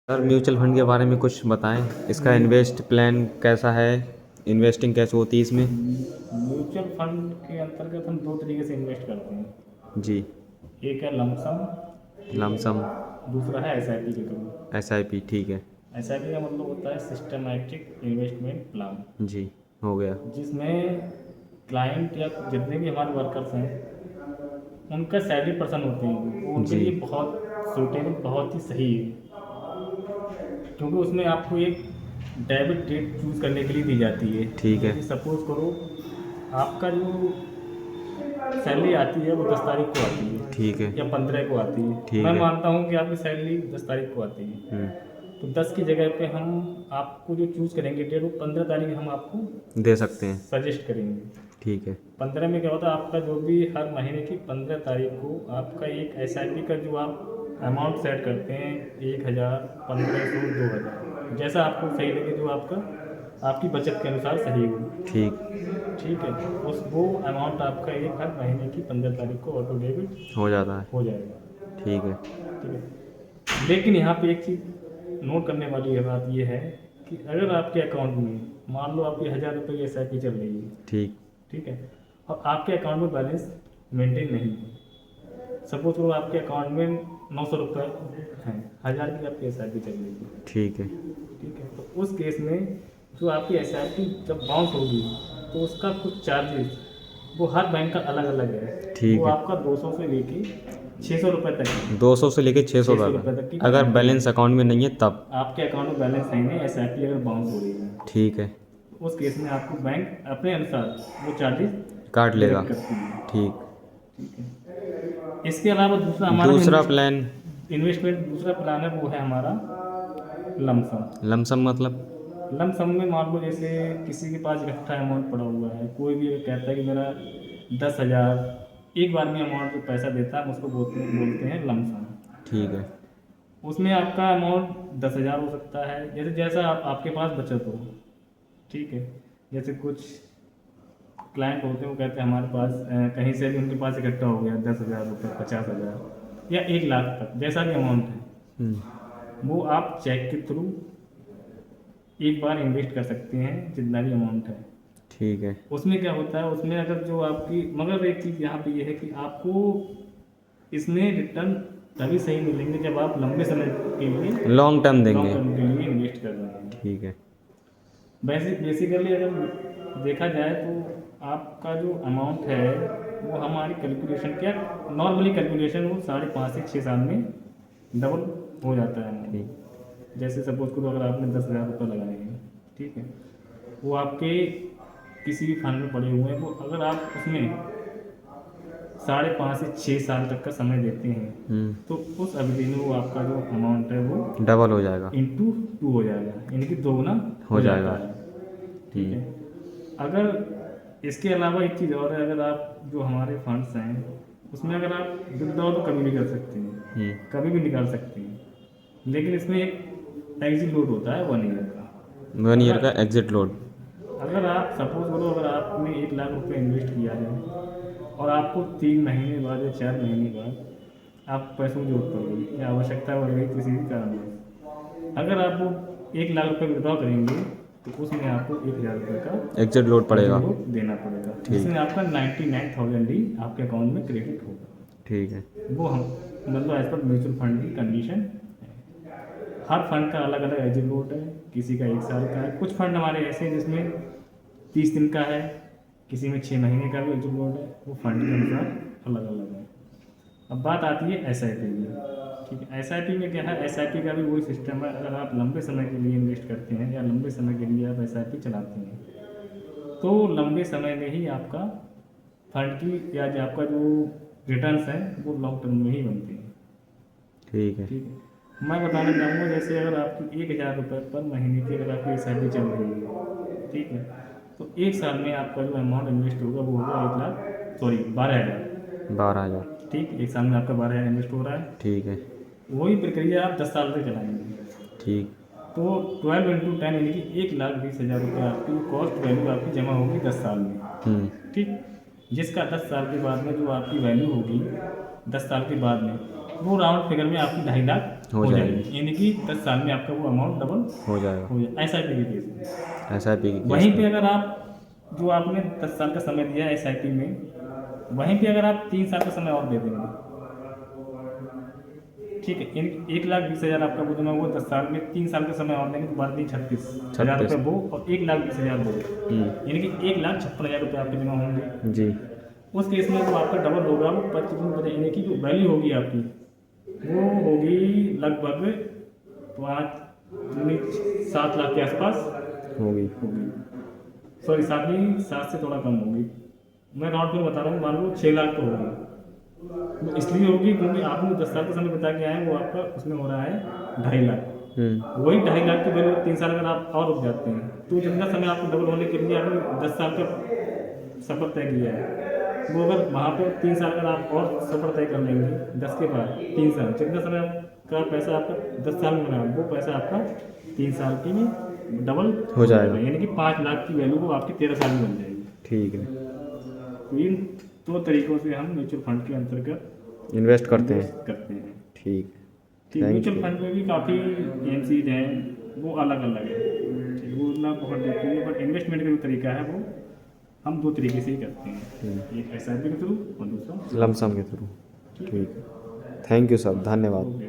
Sir mutual fund के बारे में कुछ बताएं, इसका इन्वेस्ट प्लान कैसा है, इन्वेस्टिंग कैसे होती है इसमें। म्यूचुअल फंड के अंतर्गत हम दो तरीके से इन्वेस्ट करते हैं। जी। एक है लमसम, लमसम। दूसरा है एसआईपी के थ्रू। एसआईपी, ठीक है। एसआईपी का मतलब होता है सिस्टमैटिक इन्वेस्टमेंट प्लान, जी, हो गया। जिसमें क्लाइंट या जितने भी हमारे वर्कर्स हैं उनका सैलरी पर्सन होते हैं, वो उनके जी। लिए बहुत सूटेबल, बहुत ही सही है। क्योंकि उसमें आपको एक डेबिट डेट चूज़ करने के लिए दी जाती है। ठीक है। जैसे सपोज़ करो आपका जो सैलरी आती है वो 10 तारीख को आती है ठीक है। या 15 को आती है। ठीक मैं है। मानता हूँ कि आपकी सैलरी 10 तारीख को आती है, तो 10 की जगह पे हम आपको जो चूज़ करेंगे डेट, वो 15 तारीख हम आपको दे सकते हैं। सजेस्ट करेंगे। ठीक है। 15 में क्या होता है, आपका जो भी हर महीने की 15 तारीख को आपका एक एसआईपी का जो आप अमाउंट सेट करते हैं, 1000, 1500, 2000, जैसा आपको सही लगे, जो आपका आपकी बचत के अनुसार सही हो। ठीक। ठीक है, उस वो अमाउंट आपका एक हर महीने की 15 तारीख को ऑटो डेबिट हो जाता है। हो जाएगा। ठीक है। ठीक है, लेकिन यहाँ पे एक चीज़ नोट करने वाली है, बात ये है कि अगर आपके अकाउंट में मान लो आपकी 1000 रुपये की एस चल रही है, ठीक। ठीक है, और आपके अकाउंट में बैलेंस मेंटेन नहीं है। सपोज करो आपके अकाउंट में 900 रुपये हैं, 1000 की आपकी एस चल रही है। ठीक है। ठीक है, तो उस केस में जो आपकी एस जब बाउंस होगी, तो उसका कुछ चार्जेस वो हर बैंक का अलग अलग है। ठीक वो है। आपका 200 से लेके 600 रुपये तक है। 200 से लेके 600 600 रुपये तक तक की अगर गारंटी बैलेंस है। अकाउंट में नहीं है तब। आपके अकाउंट में बैलेंस नहीं है, एस अगर बाउंस हो रही है, ठीक है। तो उस केस में आपको बैंक अपने अनुसार वो चार्जेस काट लेगा। डिडक्ट करती है। ठीक। ठीक है, इसके अलावा दूसरा हमारा दूसरा प्लान। इन्वेस्टमेंट दूसरा प्लान है, वो है हमारा लमसम। लमसम मतलब। लमसम में मान लो जैसे किसी के पास इकट्ठा अमाउंट पड़ा हुआ है, कोई भी अगर कहता है कि मेरा 10,000 एक बार में अमाउंट जो पैसा देता है, हम उसको बोलते हैं लमसम। ठीक है। उसमें आपका अमाउंट 10,000 हो सकता है, जैसे जैसा आपके पास बचत हो। ठीक है, जैसे कुछ क्लाइंट होते हैं, वो कहते हैं हमारे पास कहीं से भी उनके पास इकट्ठा हो गया 10,000 रुपये, 50,000 या 1 लाख तक, जैसा भी अमाउंट है, वो आप चेक के थ्रू एक बार इन्वेस्ट कर सकते हैं, जितना भी अमाउंट है। ठीक है। उसमें क्या होता है, उसमें अगर जो आपकी, मगर एक चीज़ यहाँ पे ये है कि आपको इसमें रिटर्न तभी सही मिलेंगे जब आप लंबे समय के लिए, लॉन्ग टर्म लॉन्ग देंगे। टर्म के लिए इन्वेस्ट कर रहे हैं। ठीक है। बेसिकली अगर देखा जाए तो आपका जो अमाउंट है वो हमारी कैलकुलेशन, क्या नॉर्मली कैलकुलेशन, वो 5.5 से 6 साल में डबल हो जाता है। ठीक। जैसे सपोज करो अगर आपने 10,000 रुपये लगाए हैं, ठीक है, वो आपके किसी भी फंड में पड़े हुए हैं, वो अगर आप उसमें 5.5 से 6 साल तक का समय देते हैं, तो उस अवधि में वो आपका जो अमाउंट है वो डबल हो जाएगा। इंटू 2 हो जाएगा, यानी कि दोगुना हो जाएगा। जाता है। ठीक है, अगर इसके अलावा एक चीज़ और है, अगर आप जो हमारे फंड्स हैं उसमें अगर आप विड्रॉ तो कभी भी कर सकते हैं, कभी भी निकाल सकते हैं, लेकिन इसमें एक एग्जिट लोड होता है 1 ईयर का। 1 ईयर का एग्जिट लोड। अगर आप सपोज करो अगर आपने 1 लाख रुपये इन्वेस्ट किया है और आपको 3 महीने बाद या 4 महीने बाद आप पैसों की जरूरत पड़ गई या आवश्यकता बढ़ गई किसी भी कारणवश, अगर आप वो 1 लाख रुपये विड्रॉ करेंगे, तो उसमें आपको 1,000 रुपये का एग्जिट लोड पड़ेगा। एग्जिट देना पड़ेगा, जिसमें आपका 99,000 ही आपके अकाउंट में क्रेडिट होगा। ठीक है। वो हम मतलब एज पर म्यूचुअल फंड की कंडीशन है। हर फंड का अलग अलग एग्जिट लोड है, किसी का 1 साल का है, कुछ फंड हमारे ऐसे हैं जिसमें 30 दिन का है, किसी में 6 महीने का भी एग्जिट लोड है, वो फंड के अनुसार अलग अलग है। अब बात आती है एस आई पी में। ठीक है, एस आई पी में क्या है, एस आई पी का भी वही सिस्टम है। अगर आप लंबे समय के लिए इन्वेस्ट करते हैं या लंबे समय के लिए आप एस आई पी चलाते हैं, तो लंबे समय में ही आपका फंड की या जो आपका जो रिटर्न्स हैं वो लॉन्ग टर्म में ही बनते हैं। ठीक है। ठीक है, मैं बताना चाहूँगा जैसे अगर आपकी 1,000 रुपये पर महीने की अगर आपकी एस आई पी चल रही है, ठीक है, तो 1 साल में आपका जो अमाउंट इन्वेस्ट होगा वो होगा 12,000। 12,000। ठीक, 1 साल में आपका 12,000 इन्वेस्ट हो रहा है। ठीक है। वही प्रक्रिया आप 10 साल तक चलाएंगे, ठीक। तो 12 इंटू 10 यानी कि 1,20,000 रुपये आपकी कॉस्ट वैल्यू आपकी जमा होगी 10 साल में। ठीक, जिसका 10 साल के बाद में जो आपकी वैल्यू होगी 10 साल के बाद में, वो राउंड फिगर में आपकी 2.5 लाख हो जाएगी, यानी कि 10 साल में आपका वो अमाउंट डबल हो जाएगा। हो जाए SIP के केस में। SIP की वहीं केस पे में। अगर आप जो आपने 10 साल का समय दिया है SIP में, वहीं पे अगर आप 3 साल का समय और दे देंगे, ठीक है, 1,20,000 आपका वो जमा हुआ 10 साल में, 3 साल का समय और देंगे तो 36,000 रुपये वो, और 1,20,000 वो, यानी कि 1,56,000 रुपये आपके जमा होंगे। जी। उस केस में तो आपका डबल होगा, वो 25 यानी कि जो वैल्यू होगी आपकी वो होगी लगभग 7 लाख के आसपास होगी। सॉरी 7 नहीं, 7 से थोड़ा कम होगी, मैं राउंड फिगर बता रहा हूँ, मान लो 6 लाख तो होगी। वो इसलिए होगी क्योंकि आपने 10 साल का समय बता के आए हैं, वो आपका उसमें हो रहा है 2.5 लाख। वही 2.5 लाख की वैल्यू 3 साल अगर आप और रुक जाते हैं तो जितना समय आपको डबल होने के लिए आपने 10 साल का सफ़र तय किया है, वो अगर वहाँ पे 3 साल अगर आप और सफ़र तय कर लेंगे 10 के बाद 3 साल, जितना समय का पैसा आपका 10 साल में बना वो पैसा आपका 3 साल के में डबल हो जाएगा। यानी कि 5 लाख की वैल्यू वो आपकी 13 साल में बन जाएगी। ठीक है। तो इन 2 तरीक़ों से हम म्यूचुअल फंड के अंतर्गत इन्वेस्ट करते हैं। ठीक ठीक, म्यूचुअल फंड में भी काफ़ी एजेंसीज हैं, वो अलग अलग है, ठीक, वो ना बहुत देखती है, बट इन्वेस्टमेंट का जो तरीका है वो हम 2 तरीके से ही करते हैं, एक SIP के थ्रू और दूसरा लमसम के थ्रू। ठीक है, थैंक यू सर, धन्यवाद। ओके।